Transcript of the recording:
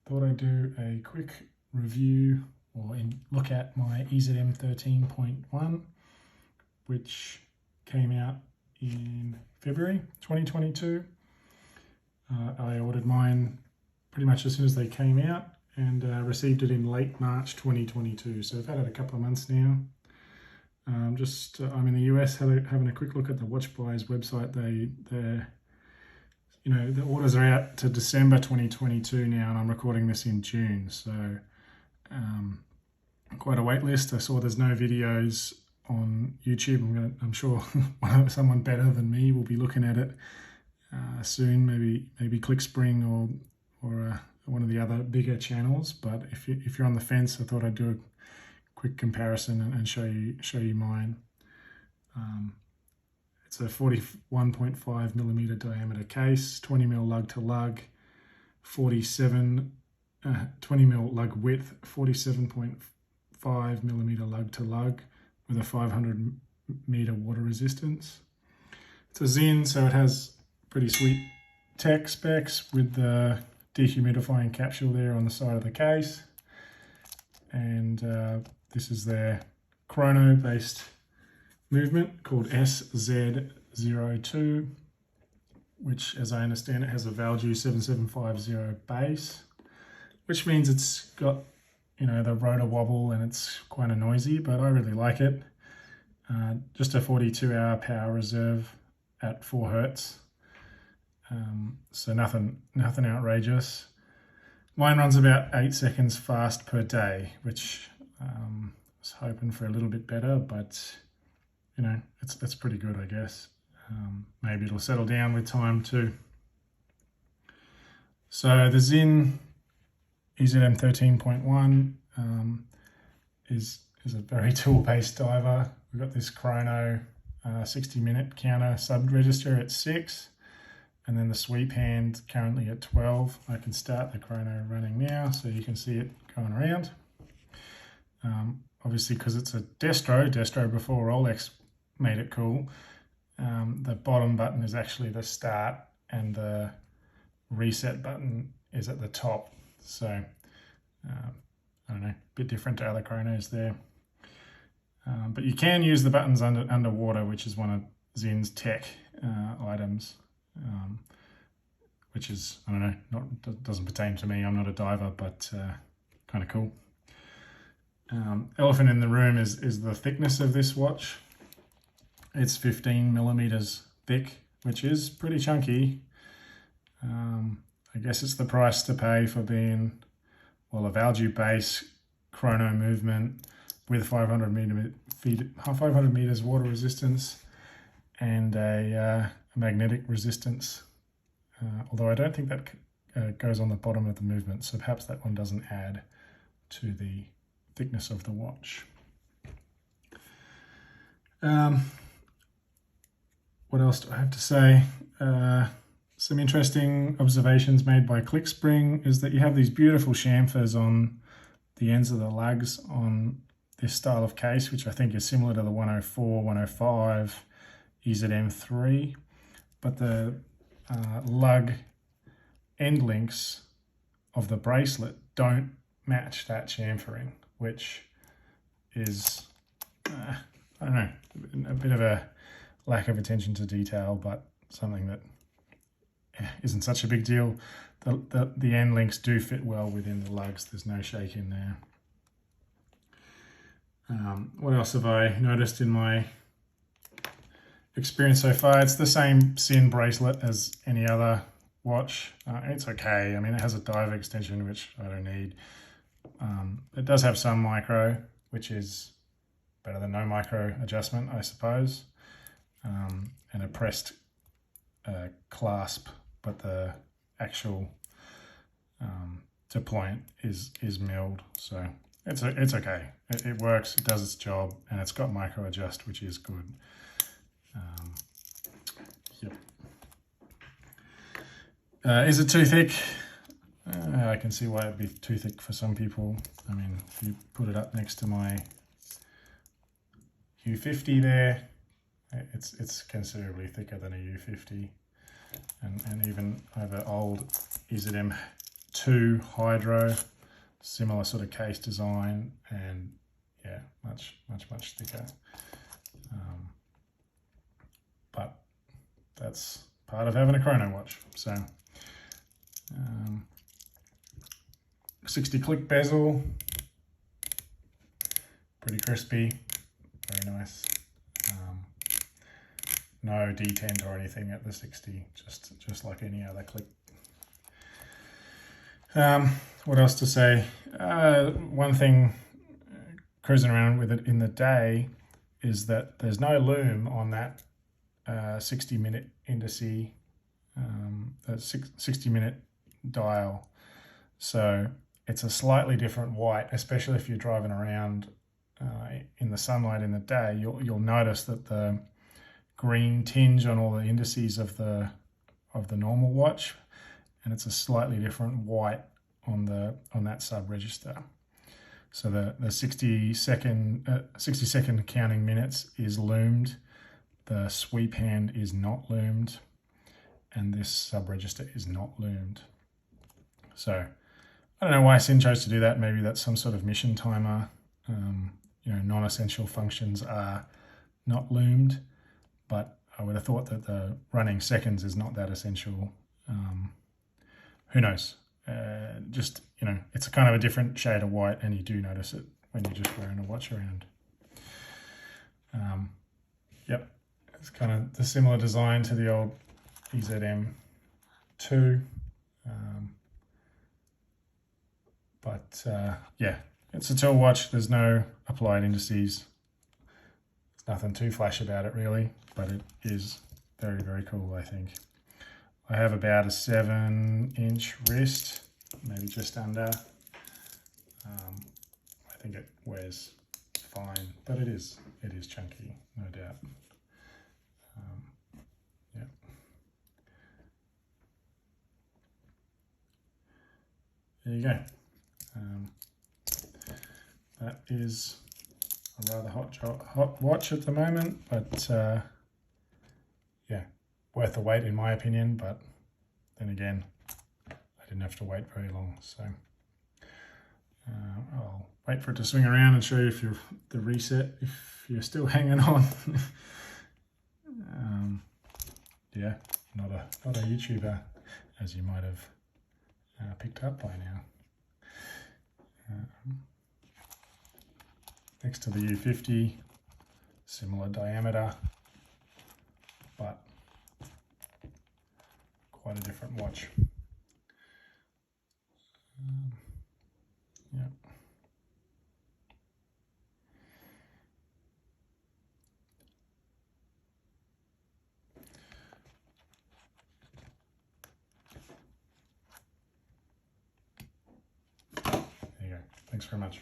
thought I'd do a quick review or look at my EZM13.1, which came out in February 2022. I ordered mine pretty much as soon as they came out and received it in late March 2022. So I've had it a couple of months now. I'm in the US, having a quick look at the Watch Buyers website. The orders are out to December 2022 now, and I'm recording this in June. So quite a wait list. I saw there's no videos on YouTube. I'm sure someone better than me will be looking at it soon. Maybe ClickSpring or one of the other bigger channels. But if you're on the fence, I thought I'd do a quick comparison and show you mine. It's a 41.5mm diameter case, 20mm lug to lug, 20mm lug width, 47.5mm lug to lug with a 500-meter water resistance. It's a Sinn, so it has pretty sweet tech specs with the dehumidifying capsule there on the side of the case. And this is their chrono-based movement called SZ13.1, which, as I understand it, has a Value 7750 base, which means it's got, the rotor wobble and it's quite noisy, but I really like it. Just a 42-hour power reserve at 4 Hertz. So nothing outrageous. Mine runs about 8 seconds fast per day, which I was hoping for a little bit better, but it's pretty good, I guess. Maybe it'll settle down with time too. So the Sinn EZM13.1 is a very tool-based diver. We've got this chrono 60-minute counter sub-register at 6, and then the sweep hand currently at 12. I can start the chrono running now, so you can see it going around. Obviously, because it's a Destro before Rolex made it cool, the bottom button is actually the start and the reset button is at the top. So, I don't know, a bit different to other chronos there. But you can use the buttons underwater, which is one of Sinn's tech items, which is, I don't know, doesn't pertain to me. I'm not a diver, but kind of cool. Elephant in the room is the thickness of this watch. It's 15mm thick, which is pretty chunky. I guess it's the price to pay for being, a Value base chrono movement with 500 meters water resistance and a magnetic resistance. Although I don't think that goes on the bottom of the movement, so perhaps that one doesn't add to the thickness of the watch. What else do I have to say? Some interesting observations made by ClickSpring is that you have these beautiful chamfers on the ends of the lugs on this style of case, which I think is similar to the 104, 105 EZM3, but the lug end links of the bracelet don't match that chamfering, which is, I don't know, a bit of a lack of attention to detail, but something that isn't such a big deal. The end links do fit well within the lugs. There's no shake in there. What else have I noticed in my experience so far? It's the same Sinn bracelet as any other watch. It's okay. I mean, it has a dive extension, which I don't need. It does have some micro, which is better than no micro adjustment, I suppose. And a pressed clasp, but the actual deployment is milled, so it's okay. It works, it does its job, and it's got micro adjust, which is good. Yep. Is it too thick? I can see why it'd be too thick for some people. I mean, if you put it up next to my U50 there, it's considerably thicker than a U50, and even over old EZM2 2 Hydro, similar sort of case design, and yeah, much thicker. But that's part of having a chrono watch. So 60 click bezel, pretty crispy, very nice. No detent or anything at the 60, just like any other click. What else to say? One thing cruising around with it in the day is that there's no loom on that 60-minute indice, that 60-minute dial. So it's a slightly different white, especially if you're driving around in the sunlight in the day. You'll notice that the green tinge on all the indices of the normal watch, and it's a slightly different white on that sub register. So the 60 second counting minutes is loomed, the sweep hand is not loomed, and this sub register is not loomed. So I don't know why Sinn chose to do that. Maybe that's some sort of mission timer. Non-essential functions are not loomed, but I would have thought that the running seconds is not that essential. Who knows? It's a kind of a different shade of white, and you do notice it when you're just wearing a watch around. Yep, it's kind of the similar design to the old EZM2. Yeah, it's a tool watch. There's no applied indices. There's nothing too flash about it really, but it is very, very cool, I think. I have about a 7-inch wrist, maybe just under. I think it wears fine, but it is chunky, no doubt. Yeah. There you go. That is a rather hot watch at the moment, but yeah, worth the wait in my opinion. But then again, I didn't have to wait very long, so I'll wait for it to swing around and show you if the reset, if you're still hanging on. Yeah, not a YouTuber, as you might have picked up by now. Next to the U50, similar diameter, but quite a different watch. Yeah. There you go. Thanks very much.